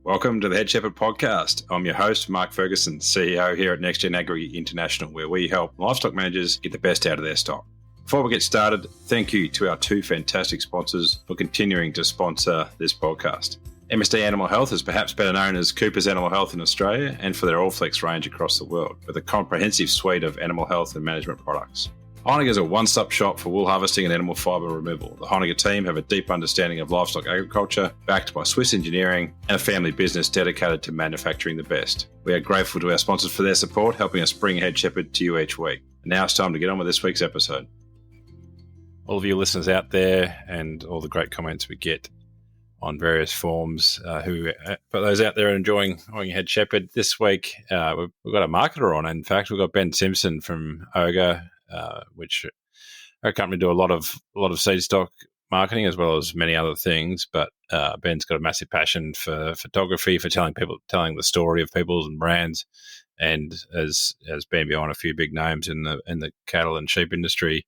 Welcome to the Head Shepherd Podcast. I'm your host, Mark Ferguson, CEO here at NextGen Agri International, where we help livestock managers get the best out of their stock. Before we get started, thank you to our two fantastic sponsors for continuing to sponsor this podcast. MSD Animal Health is perhaps better known as Cooper's Animal Health in Australia and for their Allflex range across the world, with a comprehensive suite of animal health and management products. Honiger is a one-stop shop for wool harvesting and animal fibre removal. The Honiger team have a deep understanding of livestock agriculture, backed by Swiss engineering and a family business dedicated to manufacturing the best. We are grateful to our sponsors for their support, helping us bring Head Shepherd to you each week. And now it's time to get on with this week's episode. All of you listeners out there and all the great comments we get on various forums, for those out there enjoying Head Shepherd, this week we've got a marketer on. In fact, we've got Ben Simpson from OGA, which our company do a lot of seed stock marketing as well as many other things. But Ben's got a massive passion for photography, for telling the story of peoples and brands, and has been behind a few big names in the cattle and sheep industry,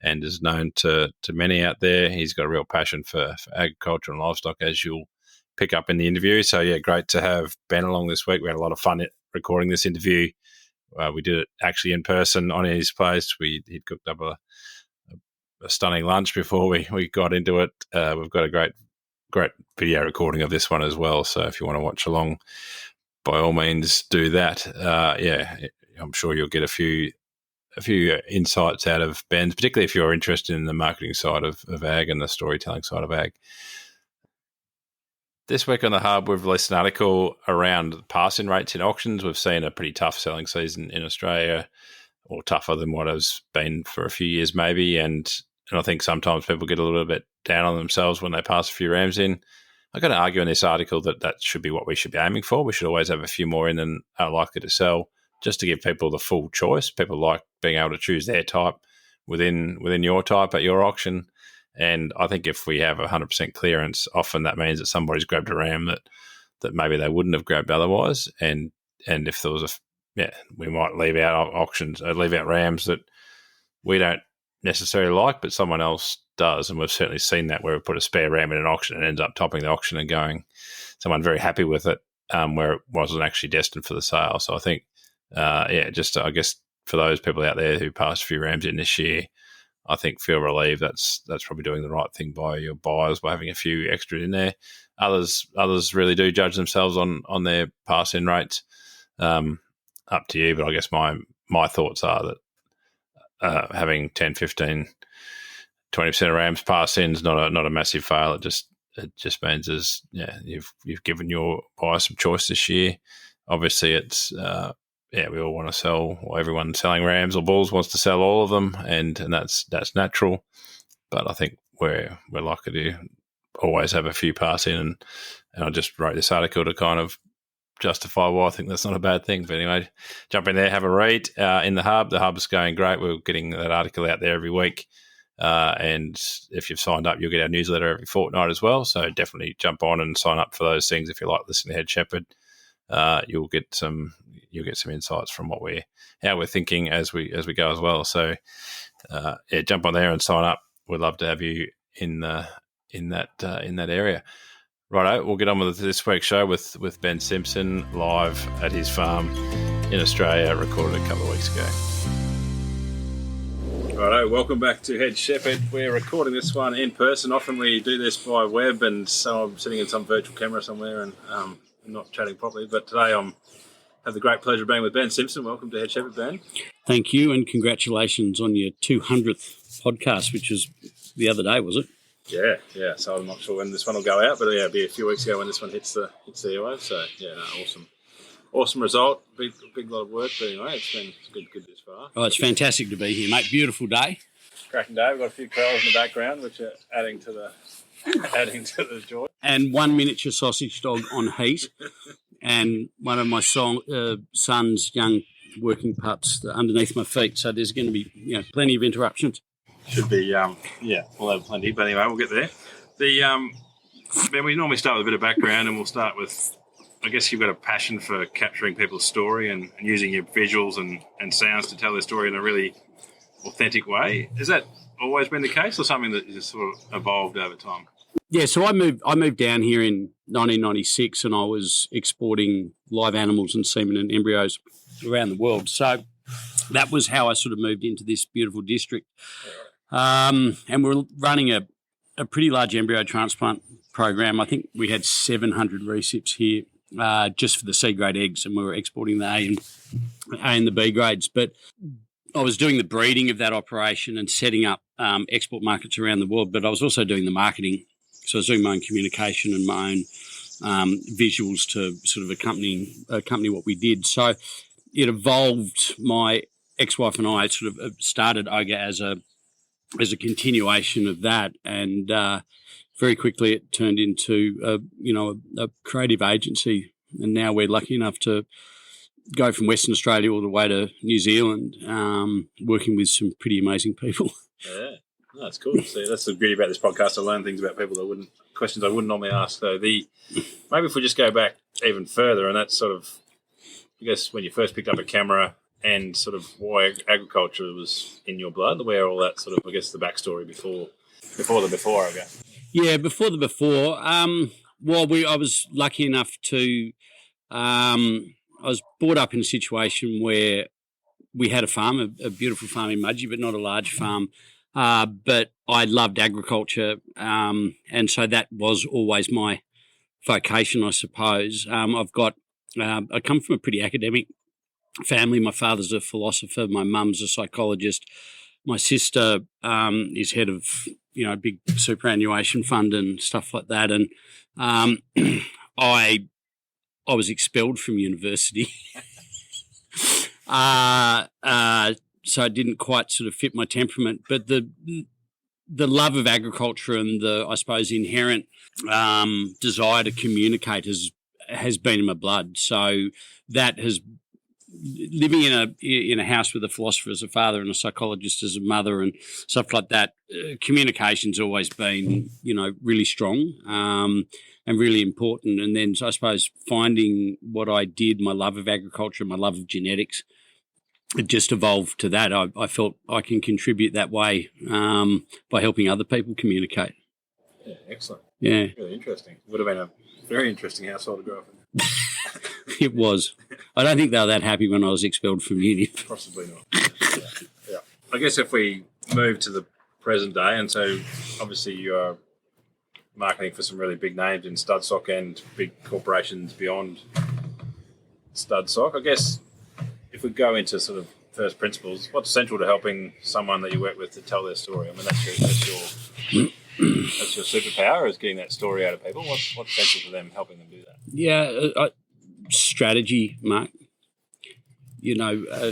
and is known to many out there. He's got a real passion for agriculture and livestock, as you'll pick up in the interview. So, yeah, great to have Ben along this week. We had a lot of fun recording this interview. We did it actually in person on his place. He'd cooked up a stunning lunch before we got into it. We've got a great video recording of this one as well. So if you want to watch along, by all means do that. I'm sure you'll get a few insights out of Ben's, particularly if you're interested in the marketing side of ag and the storytelling side of ag. This week on the Hub, we've released an article around pass-in rates in auctions. We've seen a pretty tough selling season in Australia, or tougher than what it's been for a few years maybe, and I think sometimes people get a little bit down on themselves when they pass a few rams in. I've got to argue in this article that should be what we should be aiming for. We should always have a few more in than are likely to sell, just to give people the full choice. People like being able to choose their type within your type at your auction. And I think if we have 100% clearance, often that means that somebody's grabbed a ram that maybe they wouldn't have grabbed otherwise. And if there was we might leave out rams that we don't necessarily like, but someone else does. And we've certainly seen that where we put a spare ram in an auction and ends up topping the auction and going someone very happy with it, where it wasn't actually destined for the sale. So I think, I guess for those people out there who passed a few rams in this year, I think feel relieved. That's probably doing the right thing by your buyers by having a few extra in there. Others really do judge themselves on their pass-in rates. Up to you, but I guess my thoughts are that having 10, 15, 20% of rams pass in is not a massive fail. It just means you've given your buyer some choice this year. Obviously, it's we all want to sell, or everyone selling rams or bulls wants to sell all of them, and that's natural. But I think we're likely to always have a few pass in, and I just wrote this article to kind of justify why I think that's not a bad thing. But anyway, jump in there, have a read in the Hub. The Hub's going great. We're getting that article out there every week. And if you've signed up, you'll get our newsletter every fortnight as well. So definitely jump on and sign up for those things if you like listening to Head Shepherd. You'll get some insights from how we're thinking as we go as well. So jump on there and sign up. We'd love to have you in that area. Righto, we'll get on with this week's show with Ben Simpson live at his farm in Australia, recorded a couple of weeks ago. Righto, welcome back to Head Shepherd. We're recording this one in person. Often we do this by web, and so I'm sitting in some virtual camera somewhere and not chatting properly. But today I have the great pleasure of being with Ben Simpson. Welcome to Head Shepherd, Ben. Thank you, and congratulations on your 200th podcast, which was the other day, was it? Yeah. So I'm not sure when this one will go out, but it'll be a few weeks ago when this one hits the airwaves. So awesome result. Big lot of work, but anyway, it's good this far. Oh, it's fantastic to be here, mate. Beautiful day. Cracking day. We've got a few crows in the background, which are adding to the joy. And one miniature sausage dog on heat, and one of my son's young working pups underneath my feet. So there's going to be plenty of interruptions. Should be, we'll have plenty. But anyway, we'll get there. Ben, we normally start with a bit of background, and we'll start with, I guess you've got a passion for capturing people's story and using your visuals and sounds to tell their story in a really authentic way. Has that always been the case, or something that has sort of evolved over time? Yeah, so I moved down here in 1996, and I was exporting live animals and semen and embryos around the world. So that was how I sort of moved into this beautiful district. And we're running a pretty large embryo transplant program. I think we had 700 recips here just for the C grade eggs, and we were exporting the A and the B grades. But I was doing the breeding of that operation and setting up export markets around the world, but I was also doing the marketing. So I was doing my own communication and my own visuals to sort of accompany what we did. So it evolved. My ex-wife and I sort of started OGA as a continuation of that, and very quickly it turned into a creative agency, and now we're lucky enough to go from Western Australia all the way to New Zealand, working with some pretty amazing people. Yeah. No, that's cool. See, that's the beauty about this podcast. I learn things about people questions I wouldn't normally ask. So maybe if we just go back even further, and that's sort of, I guess, when you first picked up a camera and sort of why agriculture was in your blood, where all that sort of, I guess, the backstory before the before, I guess. Yeah, before the before. I was lucky enough to, I was brought up in a situation where we had a farm, a beautiful farm in Mudgee, but not a large farm. But I loved agriculture, and so that was always my vocation, I suppose. I come from a pretty academic family. My father's a philosopher, my mum's a psychologist. My sister is head of a big superannuation fund and stuff like that, and I was expelled from university. So it didn't quite sort of fit my temperament, but the love of agriculture and the, I suppose, inherent desire to communicate has been in my blood. So that has, living in a house with a philosopher as a father and a psychologist as a mother and stuff like that, communication's always been really strong and really important. And then, so I suppose, finding what I did, my love of agriculture, my love of genetics, it just evolved to that. I felt I can contribute that way by helping other people communicate. Yeah, excellent. Yeah. Really interesting. Would have been a very interesting household to grow up in. It was. I don't think they were that happy when I was expelled from uni. Possibly not. Yeah. I guess if we move to the present day, and so obviously you are marketing for some really big names in Studstock and big corporations beyond Studstock. I guess if we go into sort of first principles, what's central to helping someone that you work with to tell their story? I mean, that's your superpower, is getting that story out of people. What's central to them, helping them do that? Yeah, strategy, Mark.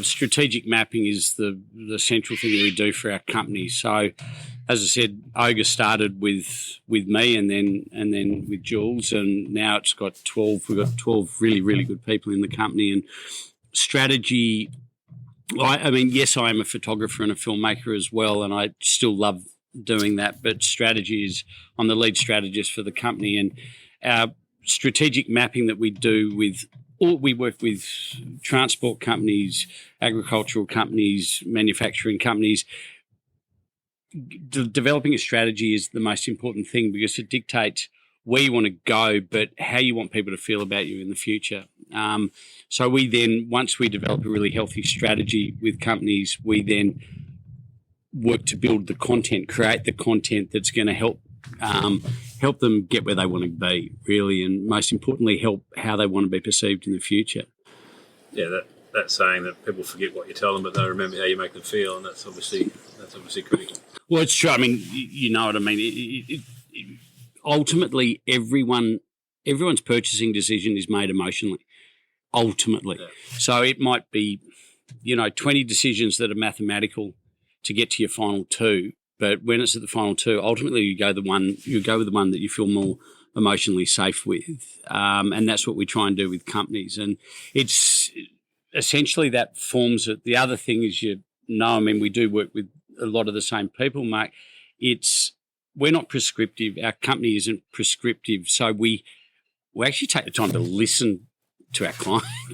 Strategic mapping is the central thing that we do for our company. So, as I said, OGA started with me and then with Jules, and now it's got 12. We've got 12 really, really good people in the company. And strategy, I mean, yes, I am a photographer and a filmmaker as well, and I still love doing that. But strategy is, I'm the lead strategist for the company, and our strategic mapping that we do we work with transport companies, agricultural companies, manufacturing companies. Developing a strategy is the most important thing because it dictates where you want to go, but how you want people to feel about you in the future. So we then, once we develop a really healthy strategy with companies, we then work to build the content, create the content that's going to help them get where they want to be, really, and most importantly, help how they want to be perceived in the future. Yeah, that saying that people forget what you tell them, but they remember how you make them feel, and that's obviously critical. Well, it's true. I mean, you know what I mean. Ultimately, everyone's purchasing decision is made emotionally. Ultimately, yeah. So it might be, 20 decisions that are mathematical to get to your final two. But when it's at the final two, ultimately you go with the one that you feel more emotionally safe with, and that's what we try and do with companies. And it's essentially that forms it. The other thing is, we do work with a lot of the same people, Mark. We're not prescriptive. Our company isn't prescriptive, so we actually take the time to listen to our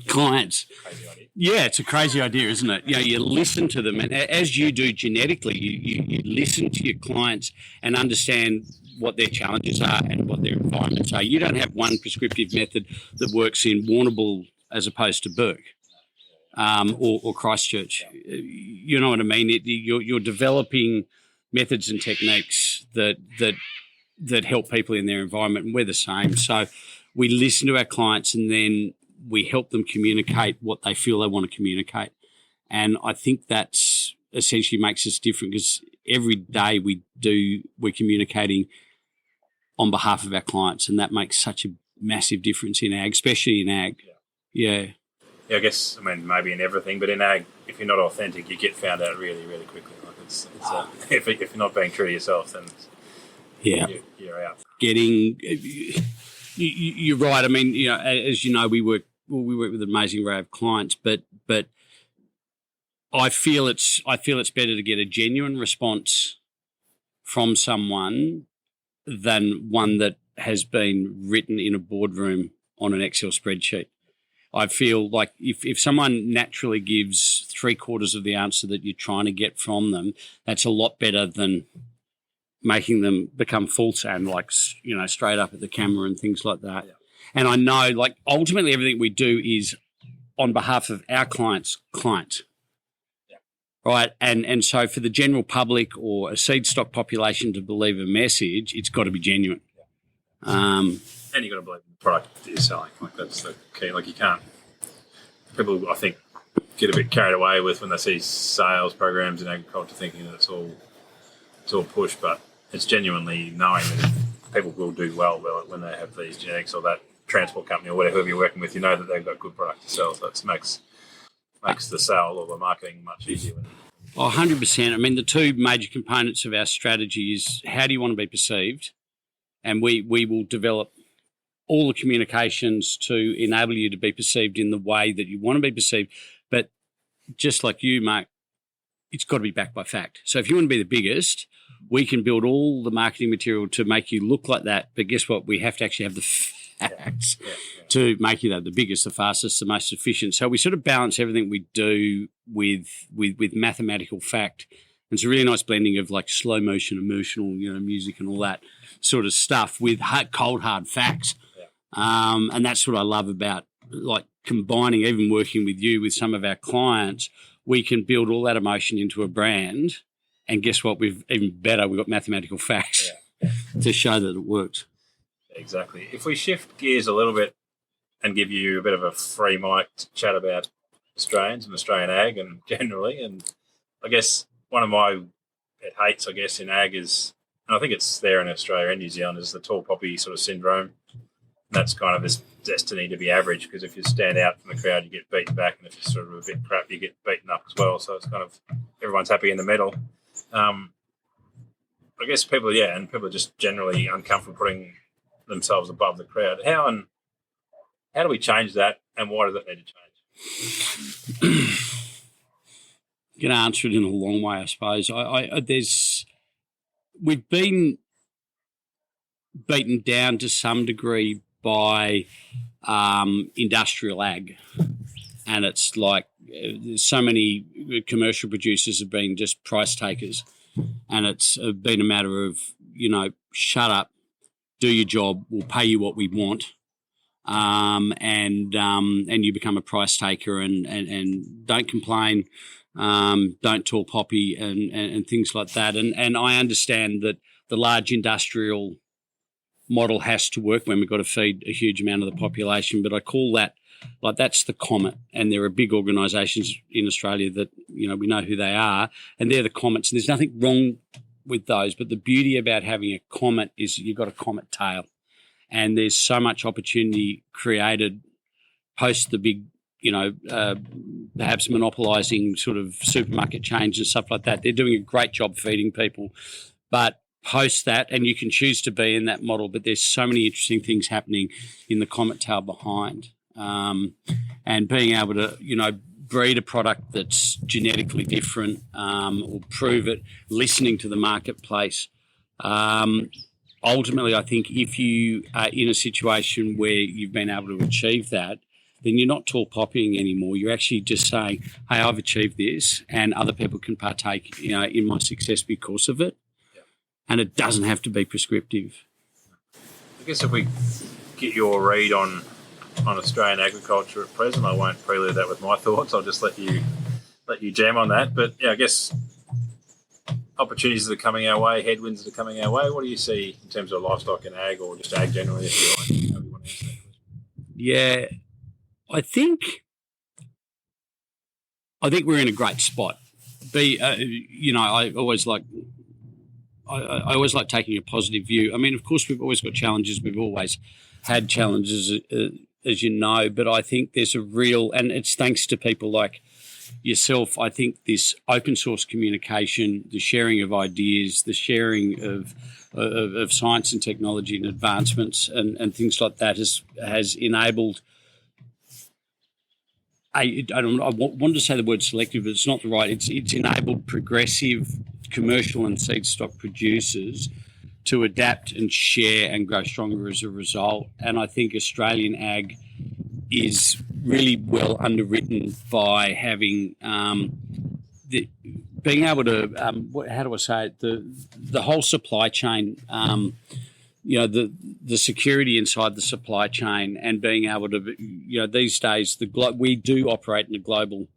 clients. Crazy idea. Yeah, it's a crazy idea, isn't it? You listen to them, and as you do genetically, you listen to your clients and understand what their challenges are and what their environments are. You don't have one prescriptive method that works in Warrnambool as opposed to Berg or Christchurch. You know what I mean? You're developing methods and techniques that help people in their environment, and we're the same. So we listen to our clients and then we help them communicate what they feel they want to communicate. And I think that's essentially makes us different, because every day we're communicating on behalf of our clients, and that makes such a massive difference in ag, especially in ag. Yeah. Yeah, I guess, maybe in everything, but in ag, if you're not authentic, you get found out really, really quickly. Like if you're not being true to yourself, then you're out. You're right. As you know, we work with an amazing array of clients, but I feel it's better to get a genuine response from someone than one that has been written in a boardroom on an Excel spreadsheet. I feel like if someone naturally gives 3/4 of the answer that you're trying to get from them, that's a lot better than making them become false and straight up at the camera and things like that. Yeah. And I know, ultimately everything we do is on behalf of our clients' clients. Yeah. Right? And so for the general public or a seed stock population to believe a message, it's got to be genuine. Yeah. And you've got to believe in the product that you're selling. That's the key. You can't. People, I think, get a bit carried away with when they see sales programs in agriculture, thinking that it's all push, but it's genuinely knowing that people will do well when they have these genetics, or that transport company or whatever you're working with, you know that they've got good product to sell. So it makes the sale or the marketing much easier. 100%. The two major components of our strategy is how do you want to be perceived, and we will develop all the communications to enable you to be perceived in the way that you want to be perceived. But just like you, Mark, it's got to be backed by fact. So if you want to be the biggest, we can build all the marketing material to make you look like that. But guess what? We have to actually have the facts to make you the biggest, the fastest, the most efficient. So we sort of balance everything we do with mathematical fact. And it's a really nice blending of slow motion, emotional, music and all that sort of stuff with cold, hard facts. And that's what I love about combining, even working with you, with some of our clients. We can build all that emotion into a brand, and guess what? We've got mathematical facts to show that it works. Exactly. If we shift gears a little bit and give you a bit of a free mic to chat about Australians and Australian ag and generally, and I guess one of my pet hates, in ag is, and I think it's there in Australia and New Zealand, is the tall poppy sort of syndrome. That's kind of this destiny to be average, because if you stand out from the crowd, you get beaten back, and if you're sort of a bit crap, you get beaten up as well. So it's kind of everyone's happy in the middle. I guess people are just generally uncomfortable putting themselves above the crowd. How do we change that, and why does that need to change? I'm going to answer it in a long way, I suppose. We've been beaten down to some degree by industrial ag, and it's so many commercial producers have been just price takers, and it's been a matter of shut up, do your job, we'll pay you what we want, and you become a price taker, and don't complain, don't tall poppy, and things like that, and I understand that the large industrial model has to work when we've got to feed a huge amount of the population, but I call that that's the Comet, and there are big organisations in Australia that we know who they are, and they're the Comets, and there's nothing wrong with those, but the beauty about having a Comet is you've got a Comet tail, and there's so much opportunity created post the big perhaps monopolising sort of supermarket chains and stuff like that. They're doing a great job feeding people, but post that, and you can choose to be in that model, but there's so many interesting things happening in the Comet tail behind, and being able to breed a product that's genetically different, or prove it, listening to the marketplace. Ultimately, I think if you are in a situation where you've been able to achieve that, then you're not tall poppying anymore. You're actually just saying, hey, I've achieved this and other people can partake, in my success because of it. Yeah. And it doesn't have to be prescriptive. I guess if we get your read on Australian agriculture at present, I won't prelude that with my thoughts. I'll just let you jam on that. But yeah, I guess opportunities that are coming our way, headwinds that are coming our way. What do you see in terms of livestock and ag, or just ag generally, if you like? How do you want to answer that question? Yeah, I think we're in a great spot. I always like taking a positive view. I mean, of course, we've always got challenges. We've always had challenges, as you know. But I think there's a real, and it's thanks to people like yourself. I think this open source communication, the sharing of ideas, the sharing of science and technology and advancements and things like that has enabled. I wanted to say the word selective, but it's not the right. It's enabled progressive commercial and seed stock producers to adapt and share and grow stronger as a result. And I think Australian ag is really well underwritten by having being able to how do I say it, the whole supply chain. The security inside the supply chain and being able to, these days we do operate in a global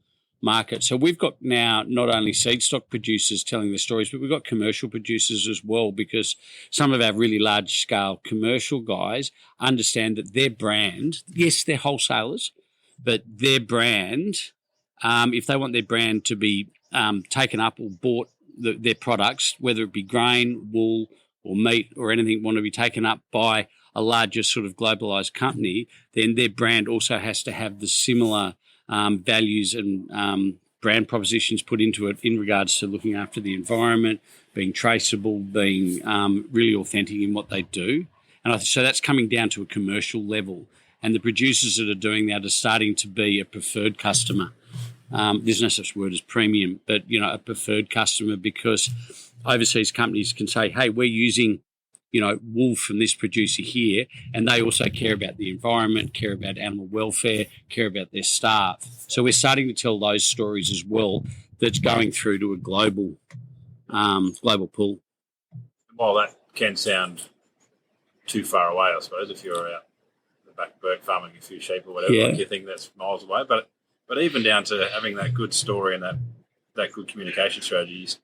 market. So we've got now not only seed stock producers telling the stories, but we've got commercial producers as well, because some of our really large scale commercial guys understand that their brand, yes, they're wholesalers, but their brand, if they want their brand to be taken up or bought, their products, whether it be grain, wool, or meat or anything want to be taken up by a larger sort of globalised company, then their brand also has to have the similar values and brand propositions put into it in regards to looking after the environment, being traceable, being really authentic in what they do. And so that's coming down to a commercial level. And the producers that are doing that are starting to be a preferred customer. There's no such word as premium, but, a preferred customer, because overseas companies can say, hey, we're using, wool from this producer here, and they also care about the environment, care about animal welfare, care about their staff. So we're starting to tell those stories as well. That's going through to a global pool. While that can sound too far away, I suppose, if you're out the back Burke farming a few sheep or whatever, like you think that's miles away. But even down to having that good story and that good communication strategies,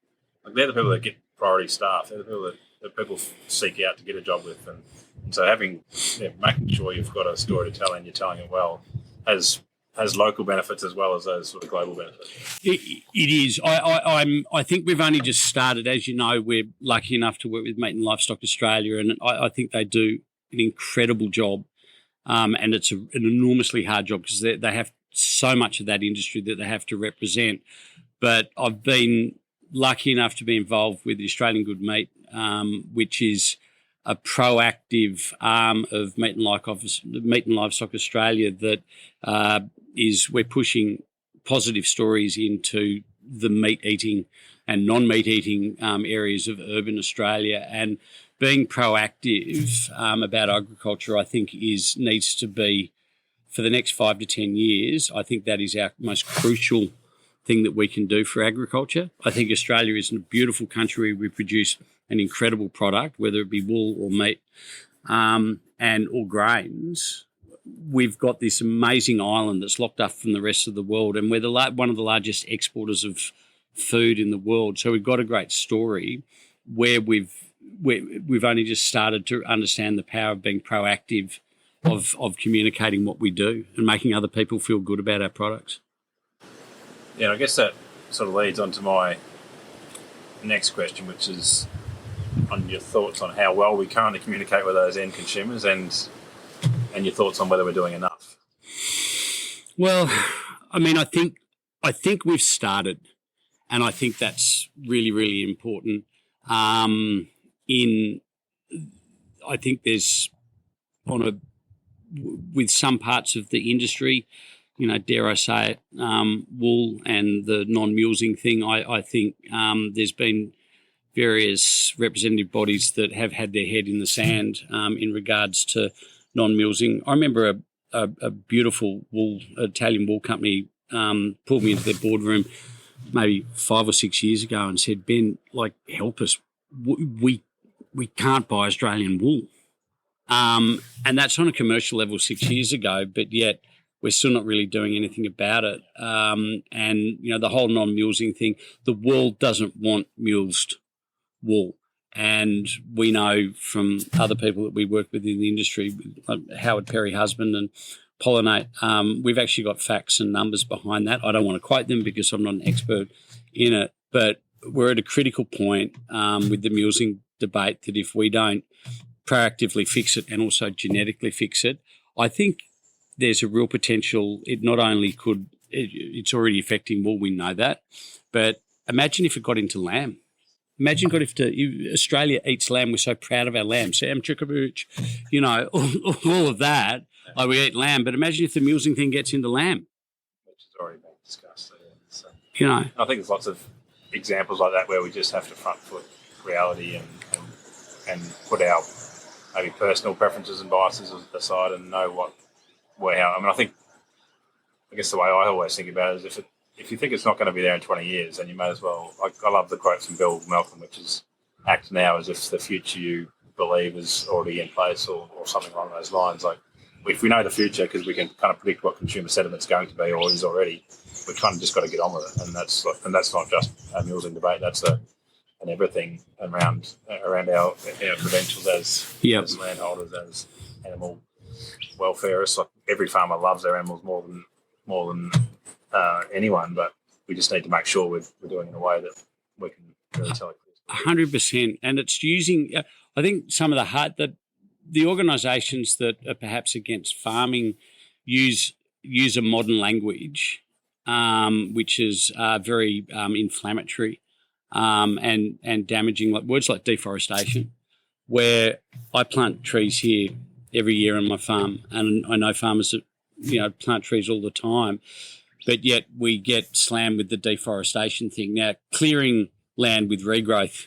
like they're the people that get priority staff. They're the people that people seek out to get a job with, and so making sure you've got a story to tell and you're telling it well has local benefits as well as those sort of global benefits. It is. I think we've only just started. As you know, we're lucky enough to work with Meat and Livestock Australia, and I think they do an incredible job. And it's an enormously hard job because they have so much of that industry that they have to represent. But I've been lucky enough to be involved with the Australian Good Meat, which is a proactive arm of Meat and Livestock Australia that we're pushing positive stories into the meat-eating and non-meat-eating areas of urban Australia. And being proactive about agriculture, I think, needs to be, for the next 5 to 10 years, I think that is our most crucial thing that we can do for agriculture. I think Australia is a beautiful country. We produce an incredible product, whether it be wool or meat or grains. We've got this amazing island that's locked up from the rest of the world, and we're one of the largest exporters of food in the world. So we've got a great story where we've only just started to understand the power of being proactive, of communicating what we do and making other people feel good about our products. Yeah, I guess that sort of leads on to my next question, which is on your thoughts on how well we currently communicate with those end consumers and your thoughts on whether we're doing enough. Well, I mean, I think we've started, and I think that's really, really important. I think there's with some parts of the industry, dare I say it, wool and the non-mulesing thing, I think there's been various representative bodies that have had their head in the sand in regards to non-mulesing. I remember a beautiful Italian wool company pulled me into their boardroom maybe 5 or 6 years ago and said, Ben, like, help us. We can't buy Australian wool. And that's on a commercial level 6 years ago, but yet we're still not really doing anything about it. And, you know, the whole non-mulesing thing, the world doesn't want mulesed wool. And we know from other people that we work with in the industry, like Howard Perry Husband and Pollinate, we've actually got facts and numbers behind that. I don't want to quote them because I'm not an expert in it, but we're at a critical point with the mulesing debate that if we don't proactively fix it and also genetically fix it, I think there's a real potential. It not only could, it's already affecting wool, we know that, but imagine if it got into lamb. Imagine if Australia eats lamb. We're so proud of our lamb. Sam Chickabuch, you know, all of that. Like we eat lamb, but imagine if the mulesing thing gets into lamb. Which has already been discussed. So, you know, I think there's lots of examples like that where we just have to front foot reality and put our maybe personal preferences and biases aside and know how. I mean, I guess the way I always think about it is if you think it's not going to be there in 20 years, then you may as well. I love the quote from Bill Malcolm, which is act now as if the future you believe is already in place or something along those lines. Like, if we know the future because we can kind of predict what consumer sentiment's going to be or is already, we kind of just got to get on with it. And that's not just a mulesing debate. That's an everything around our credentials as landholders, as animal welfareists. Like, every farmer loves their animals more than anyone, but we just need to make sure we're doing it in a way that we can really tell it. 100%, and it's using. I think some of the organisations that are perhaps against farming use a modern language, which is very inflammatory and damaging, like words like deforestation, where I plant trees here every year on my farm, and I know farmers that, you know, plant trees all the time, but yet we get slammed with the deforestation thing. Now, clearing land with regrowth,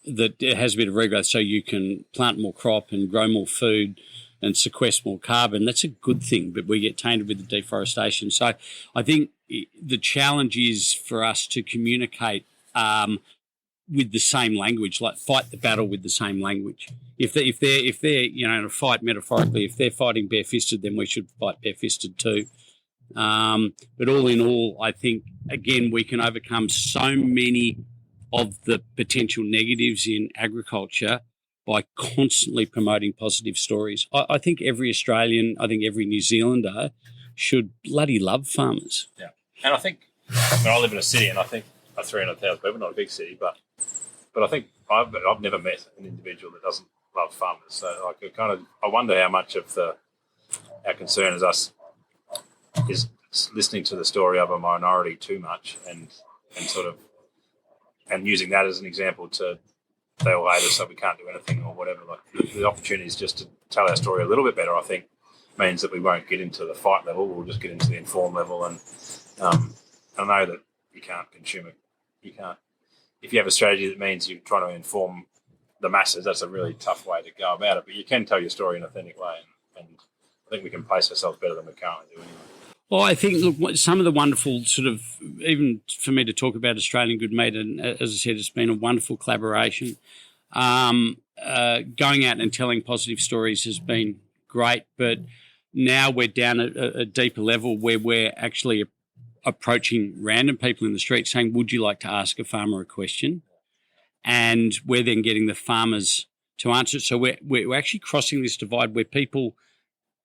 that it has a bit of regrowth so you can plant more crop and grow more food and sequester more carbon, that's a good thing, but we get tainted with the deforestation. So I think the challenge is for us to communicate with the same language, like fight the battle with the same language. If they're you know, in a fight metaphorically, if they're fighting bare-fisted, then we should fight bare-fisted too. But all in all, I think, again, we can overcome so many of the potential negatives in agriculture by constantly promoting positive stories. I think every Australian, I think every New Zealander should bloody love farmers. Yeah. And I think, I live in a city and I think 300,000 people, not a big city, but I think I've never met an individual that doesn't love farmers. So I wonder how much of our concern is listening to the story of a minority too much and using that as an example to they all hate us so we can't do anything or whatever. Like the opportunities just to tell our story a little bit better, I think, means that we won't get into the fight level. We'll just get into the informed level. And I know that you can't consume it. You can't. If you have a strategy that means you're trying to inform the masses, that's a really tough way to go about it. But you can tell your story in an authentic way, and I think we can place ourselves better than we currently do anyway. Well, I think, look, some of the wonderful sort of, even for me to talk about Australian Good Meat, and as I said, it's been a wonderful collaboration. Going out and telling positive stories has been great, but now we're down at a deeper level where we're actually approaching random people in the street saying, would you like to ask a farmer a question? And we're then getting the farmers to answer it. So we're actually crossing this divide where people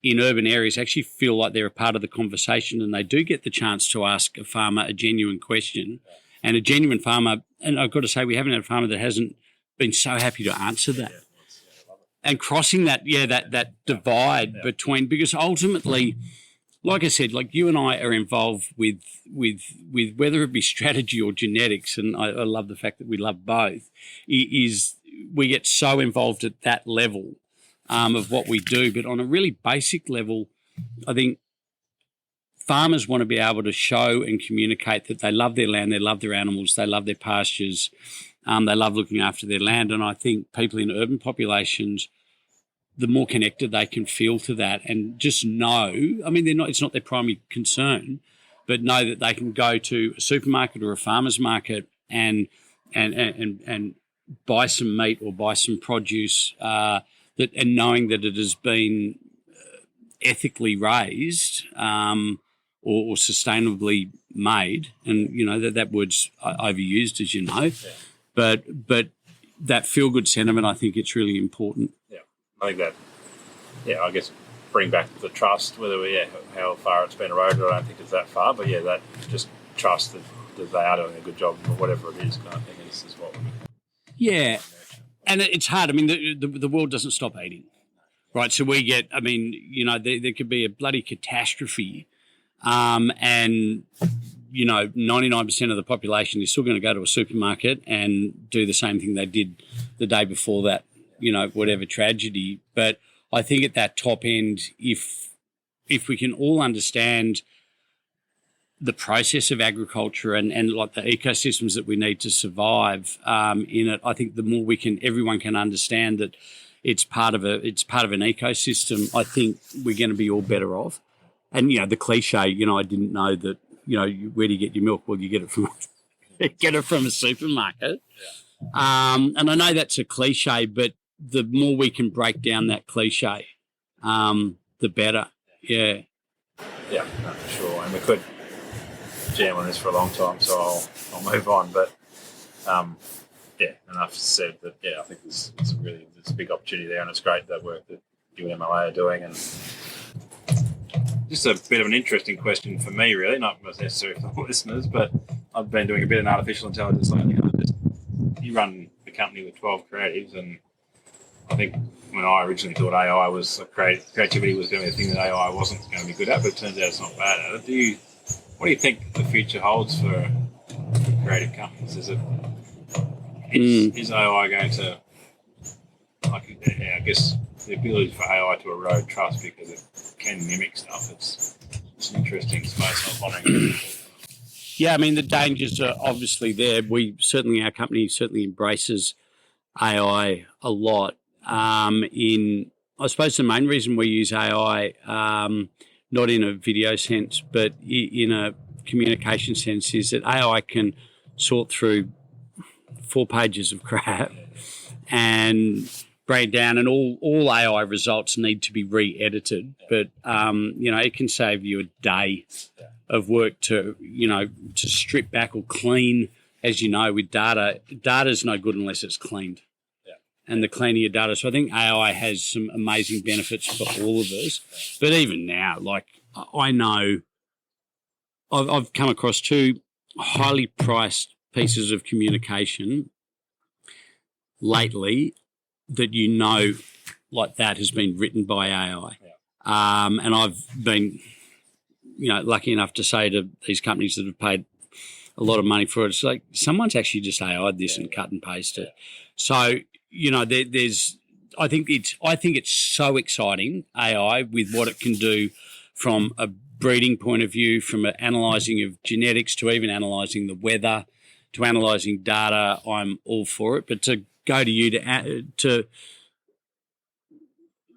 in urban areas actually feel like they're a part of the conversation and they do get the chance to ask a farmer a genuine question. And a genuine farmer, and I've got to say, we haven't had a farmer that hasn't been so happy to answer that. And crossing that divide between, because ultimately, like I said, like you and I are involved with whether it be strategy or genetics, and I love the fact that we love both, is we get so involved at that level of what we do. But on a really basic level, I think farmers want to be able to show and communicate that they love their land, they love their animals, they love their pastures, they love looking after their land. And I think people in urban populations the more connected they can feel to that, and just know, I mean, it's not their primary concern, but know that they can go to a supermarket or a farmer's market and buy some meat or buy some produce, and knowing that it has been ethically raised or sustainably made, and that word's overused, as you know, but that feel good sentiment, I think it's really important. Yeah, I think that. Yeah, I guess bring back the trust. How far it's been eroded, I don't think it's that far, but that just trust that they are doing a good job or whatever it is, kind of thing. This is what. Yeah, and it's hard. I mean, the world doesn't stop eating. Right, so we get, I mean, there could be a bloody catastrophe, and 99% of the population is still going to go to a supermarket and do the same thing they did the day before that, whatever tragedy. But I think at that top end, if we can all understand the process of agriculture and like the ecosystems that we need to survive in it, I think the more everyone can understand that it's part of an ecosystem, I think we're going to be all better off. And the cliche, I didn't know that. Where do you get your milk? Well, you get it from a supermarket. Yeah. And I know that's a cliche, but the more we can break down that cliche, the better. Yeah. Yeah, no, for sure. And we could jam on this for a long time, so I'll move on. But enough said that. Yeah, I think there's a big opportunity there, and it's great that work that you and MLA are doing. And just a bit of an interesting question for me, really, not necessarily for listeners, but I've been doing a bit of artificial intelligence lately. You run a company with 12 creatives, and I think when I originally thought AI was creativity was going to be the thing that AI wasn't going to be good at, but it turns out it's not bad at it. What do you think the future holds for creative companies? Is AI going to, I guess, the ability for AI to erode trust because it can mimic stuff? It's an interesting space. I'm wondering. Yeah, I mean, the dangers are obviously there. Our company certainly embraces AI a lot. I suppose the main reason we use AI, not in a video sense, but in a communication sense, is that AI can sort through 4 pages of crap and break it down, and all AI results need to be re-edited. But it can save you a day of work to strip back or clean. As you know, with data's no good unless it's cleaned. And the cleaner your data. So I think AI has some amazing benefits for all of us. But even now, like I know I've come across 2 highly priced pieces of communication lately that like that has been written by AI. And I've been, lucky enough to say to these companies that have paid a lot of money for it, it's like someone's actually just AI'd this and cut and pasted it. So, I think it's so exciting, AI, with what it can do from a breeding point of view, from an analysing of genetics to even analysing the weather, to analysing data. I'm all for it. But to go to you to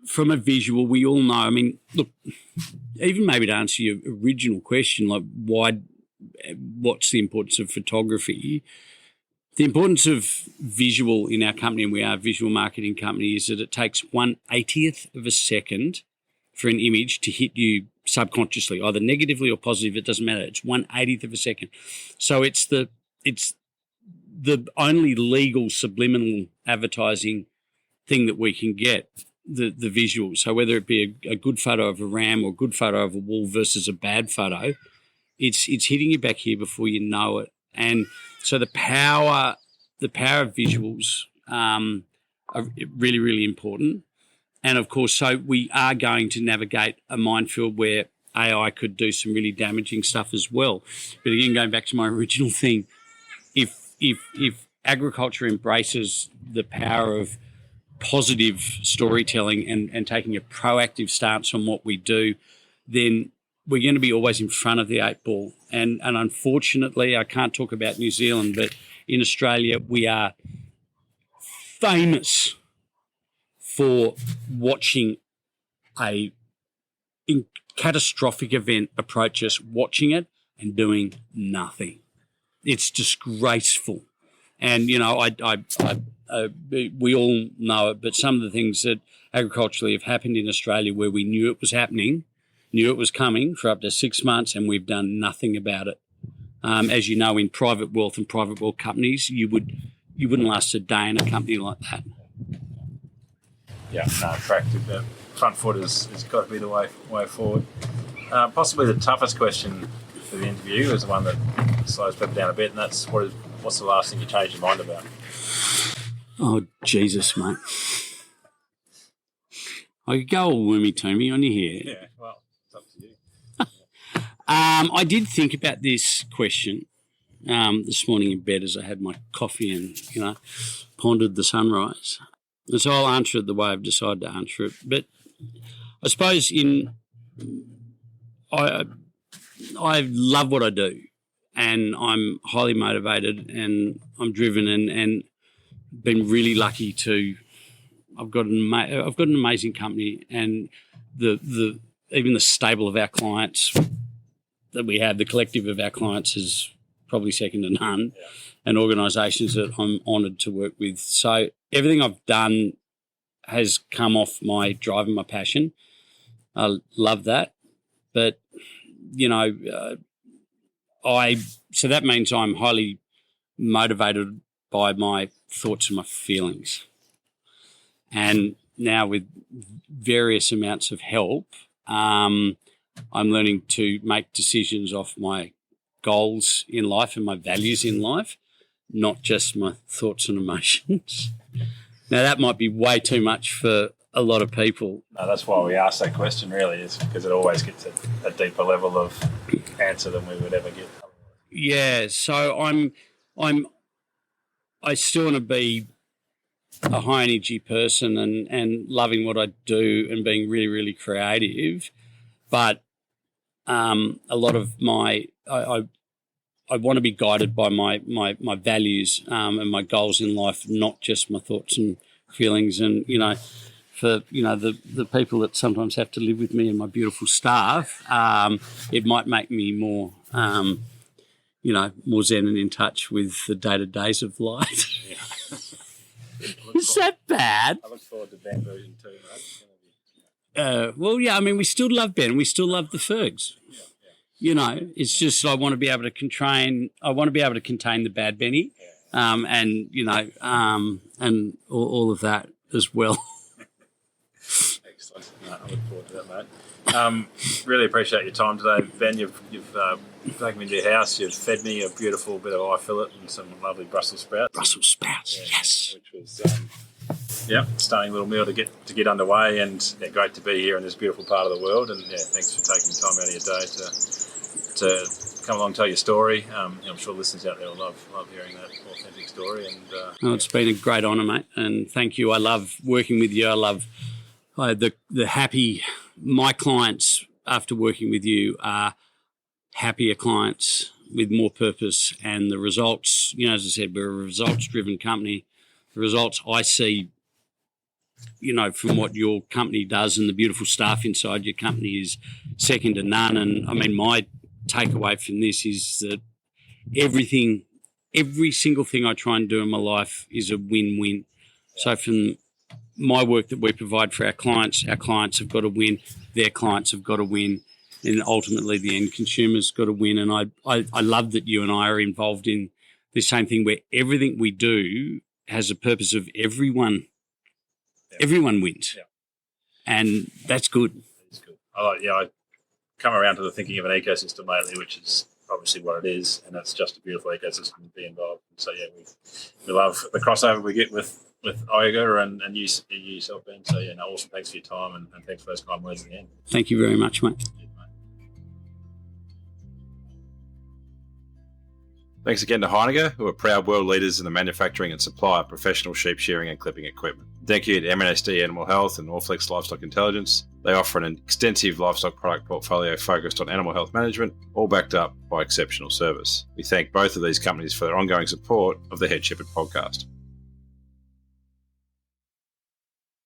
from a visual, we all know. I mean, look, even maybe to answer your original question, like what's the importance of photography? The importance of visual in our company, and we are a visual marketing company, is that it takes 1/80th of a second for an image to hit you subconsciously, either negatively or positive. It doesn't matter. It's 1/80th of a second. So it's the only legal subliminal advertising thing that we can get, the visual. So whether it be a good photo of a ram or a good photo of a wall versus a bad photo, it's hitting you back here before you know it. And so the power of visuals are really, really important. And of course, so we are going to navigate a minefield where AI could do some really damaging stuff as well. But again, going back to my original thing, if agriculture embraces the power of positive storytelling and taking a proactive stance on what we do, then we're going to be always in front of the 8 ball. And unfortunately, I can't talk about New Zealand, but in Australia, we are famous for watching a catastrophic event approach us, watching it and doing nothing. It's disgraceful. And, you know, we all know it, but some of the things that agriculturally have happened in Australia where we knew it was happening, knew it was coming for up to 6 months, and we've done nothing about it. As you know, in private wealth and private wealth companies, you wouldn't last a day in a company like that. Yeah, no, attractive. The front foot has got to be the way forward. Possibly the toughest question for the interview is the one that slows people down a bit, and that's what's the last thing you changed your mind about? Oh, Jesus, mate. I could go all woomy-toomy on you here. Yeah, well, it's up to you. I did think about this question this morning in bed as I had my coffee and, you know, pondered the sunrise. And so I'll answer it the way I've decided to answer it. But I suppose I love what I do, and I'm highly motivated, and I'm driven, and been really lucky to. I've got an amazing company, and even the stable of our clients that we have, the collective of our clients is probably second to none, and organisations that I'm honoured to work with. So everything I've done has come off my drive and my passion. I love that, but you know, so that means I'm highly motivated by my thoughts and my feelings. And now with various amounts of help, I'm learning to make decisions off my goals in life and my values in life, not just my thoughts and emotions. Now, that might be way too much for a lot of people. No, that's why we ask that question, really, is because it always gets a deeper level of answer than we would ever get. Yeah, so I still want to be a high energy person and loving what I do and being really, really creative. But a lot of I want to be guided by my values and my goals in life, not just my thoughts and feelings. And, you know, for, you know, the people that sometimes have to live with me and my beautiful staff, it might make me more, you know, more zen and in touch with the day-to-days of life. Yeah. Is that bad? I look forward to Ben version 2, mate. Well, yeah, I mean, we still love Ben. We still love the Fergs. Yeah. You know, it's just I want to be able to contain the bad Benny, and you know, and all of that as well. Excellent. No, I look forward to that, mate. Really appreciate your time today, Ben. You've taken me to your house. You've fed me a beautiful bit of eye fillet and some lovely Brussels sprouts. Brussels sprouts, yes. Which was stunning little meal to get underway, and great to be here in this beautiful part of the world. And thanks for taking time out of your day to come along and tell your story. I'm sure listeners out there will love hearing that authentic story. And it's been a great honour, mate, and thank you. I love working with you. I love the happy. My clients after working with you are happier clients with more purpose, and the results. You know, as I said, we're a results-driven company. The results I see, you know, from what your company does and the beautiful staff inside your company is second to none. And I mean, my takeaway from this is that every single thing I try and do in my life is a win-win. So from my work that we provide for our clients have got to win, their clients have got to win, and ultimately the end consumer's got to win. And I love that you and I are involved in the same thing where everything we do has a purpose of everyone wins. Yeah. And that's good. It's good. I come around to the thinking of an ecosystem lately, which is obviously what it is, and that's just a beautiful ecosystem to be involved in. So we love the crossover we get with OGA and you yourself, Ben. So awesome. Thanks for your time and thanks for those kind words again. Thank you very much, mate. Thanks again to Heineken, who are proud world leaders in the manufacturing and supply of professional sheep shearing and clipping equipment. Thank you to MNSD Animal Health and Allflex Livestock Intelligence. They offer an extensive livestock product portfolio focused on animal health management, all backed up by exceptional service. We thank both of these companies for their ongoing support of the Head Shepherd podcast.